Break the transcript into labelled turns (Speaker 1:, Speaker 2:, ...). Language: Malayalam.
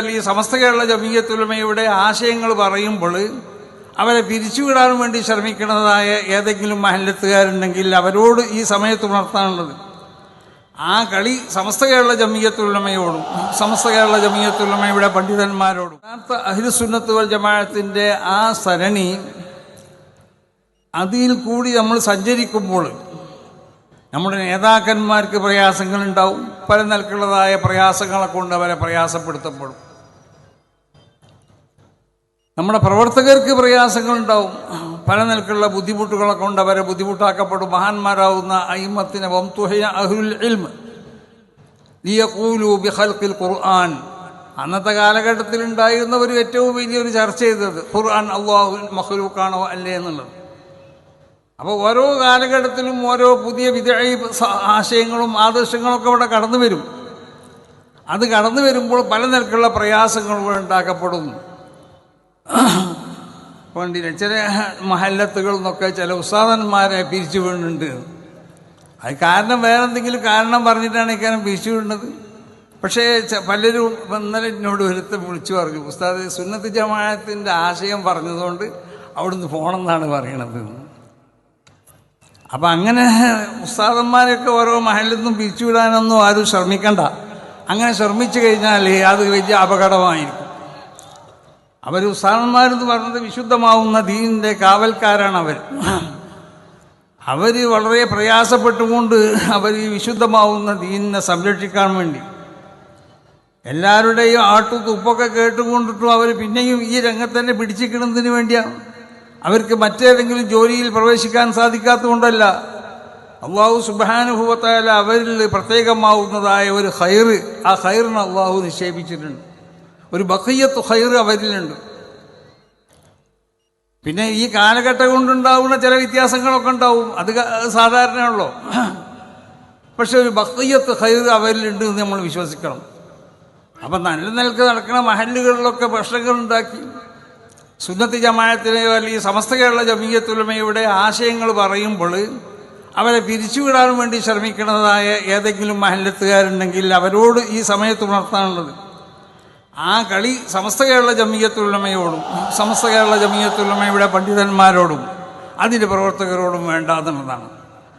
Speaker 1: ഈ സമസ്ത കേരള ജമീയത്തുൽ ഉലമയുടെ ആശയങ്ങൾ പറയുമ്പോൾ അവരെ പിരിച്ചുവിടാൻ വേണ്ടി ശ്രമിക്കുന്നതായ ഏതെങ്കിലും മഹല്ലത്തുകാരുണ്ടെങ്കിൽ അവരോട് ഈ സമയത്ത് ഉണർത്താനുള്ളത് ആ കളി സമസ്ത കേരള ജമീയത്തുൽ ഉലമയോടും സമസ്ത കേരള ജമീയത്തുൽ ഉലമയുടെ പണ്ഡിതന്മാരോടും യഥാർത്ഥ അഹ്ലുസുന്നത്ത് വൽ ജമാഅത്തിന്റെ ആ സരണി അതിൽ കൂടി നമ്മൾ സഞ്ചരിക്കുമ്പോൾ നമ്മുടെ നേതാക്കന്മാർക്ക് പ്രയാസങ്ങളുണ്ടാവും, പല നിലക്കുള്ളതായ പ്രയാസങ്ങളെ കൊണ്ട് അവരെ പ്രയാസപ്പെടുത്തപ്പെടും. നമ്മുടെ പ്രവർത്തകർക്ക് പ്രയാസങ്ങളുണ്ടാവും, പല നിലക്കുള്ള ബുദ്ധിമുട്ടുകളെ കൊണ്ട് അവരെ ബുദ്ധിമുട്ടാക്കപ്പെടും. മഹാന്മാരാവുന്ന അയിമ്മത്തിനെ വംതുഹിയ അഹ്ലുൽ ഇൽമ് ലിയഖൂലു ബിഖൽഖിൽ ഖുർആൻ, അന്നത്തെ കാലഘട്ടത്തിൽ ഉണ്ടായിരുന്ന ഒരു ഏറ്റവും വലിയൊരു ചർച്ച ചെയ്തത് ഖുർആൻ അല്ലാഹു മഖ്ലൂഖാണോ അല്ലേ എന്നുള്ളത്. അപ്പോൾ ഓരോ കാലഘട്ടത്തിലും ഓരോ പുതിയ ആശയങ്ങളും ആദർശങ്ങളൊക്കെ ഇവിടെ കടന്നു വരും. അത് കടന്നു വരുമ്പോൾ പല നിലക്കുള്ള പ്രയാസങ്ങൾ ഇവിടെ ഉണ്ടാക്കപ്പെടുന്നു. പണ്ടില്ല ചില മഹല്ലത്തുകളിൽ നിന്നൊക്കെ ചില ഉസ്താദന്മാരെ പിരിച്ചു വീണുണ്ട്. അത് കാരണം വേറെ എന്തെങ്കിലും കാരണം പറഞ്ഞിട്ടാണ് ഇക്കാരം പിരിച്ചു വീണത്. പക്ഷേ പലരും ഇന്നലെ എന്നോട് ഒരുത്തം വിളിച്ചു പറഞ്ഞു, ഉസ്താദ് സുന്നത്ത് ജമാഅത്തിൻ്റെ ആശയം പറഞ്ഞതുകൊണ്ട് അവിടുന്ന് പോകണമെന്നാണ് പറയണത്. അപ്പം അങ്ങനെ ഉസ്താദന്മാരൊക്കെ ഓരോ മഹലിൽ നിന്നും പിരിച്ചുവിടാനൊന്നും ആരും ശ്രമിക്കണ്ട. അങ്ങനെ ശ്രമിച്ചു കഴിഞ്ഞാൽ അത് വലിയ അപകടമായിരിക്കും. അവർ ഉസ്താദന്മാരെന്ന് പറഞ്ഞത് വിശുദ്ധമാവുന്ന ദീനിൻ്റെ കാവൽക്കാരാണ്. അവർ വളരെ പ്രയാസപ്പെട്ടുകൊണ്ട് അവർ ഈ വിശുദ്ധമാവുന്ന ദീനിനെ സംരക്ഷിക്കാൻ വേണ്ടി എല്ലാവരുടെയും ആട്ടുതുപ്പൊക്കെ കേട്ടുകൊണ്ടിട്ടും അവർ പിന്നെയും ഈ രംഗത്ത് തന്നെ പിടിച്ചിരിക്കുന്നതിന് വേണ്ടിയാണ്. അവർക്ക് മറ്റേതെങ്കിലും ജോലിയിൽ പ്രവേശിക്കാൻ സാധിക്കാത്തതുകൊണ്ടല്ല. അള്ളാഹു സുബ്ഹാനഹു വ തആല അവരിൽ പ്രത്യേകമാവുന്നതായ ഒരു ഖൈറ്, ആ ഖൈറിന് അള്ളാഹു നിക്ഷേപിച്ചിട്ടുണ്ട്. ഒരു ബഖിയ്യത്ത് ഖൈറ് അവരിലുണ്ട്. പിന്നെ ഈ കാലഘട്ടം കൊണ്ടുണ്ടാവുന്ന ചില വ്യത്യാസങ്ങളൊക്കെ ഉണ്ടാവും, അത് സാധാരണയുള്ളൂ. പക്ഷെ ഒരു ബഖിയ്യത്ത് ഖൈറ് അവരിലുണ്ട് എന്ന് നമ്മൾ വിശ്വസിക്കണം. അപ്പം നല്ല നിലക്ക് നടക്കുന്ന മഹല്ലുകളിലൊക്കെ പ്രശ്നങ്ങളുണ്ടാക്കി സുന്നത്ത് ജമാഅത്തിനെയോ അല്ലെങ്കിൽ സമസ്ത കേരള ജമീയത്തുൽ ഉലമയുടെ ആശയങ്ങൾ പറയുമ്പോൾ അവരെ പിരിച്ചുവിടാൻ വേണ്ടി ശ്രമിക്കുന്നതായ ഏതെങ്കിലും മഹല്ലത്തുകാരുണ്ടെങ്കിൽ അവരോട് ഈ സമയത്ത് ഉണർത്താനുള്ളത് ആ കളി സമസ്ത കേരള ജമീയത്തുൽ ഉലമയോടും സമസ്ത കേരള ജമീയത്തുൽ ഉലമയുടെ പണ്ഡിതന്മാരോടും അതിൻ്റെ പ്രവർത്തകരോടും വേണ്ട എന്നുള്ളതാണ്.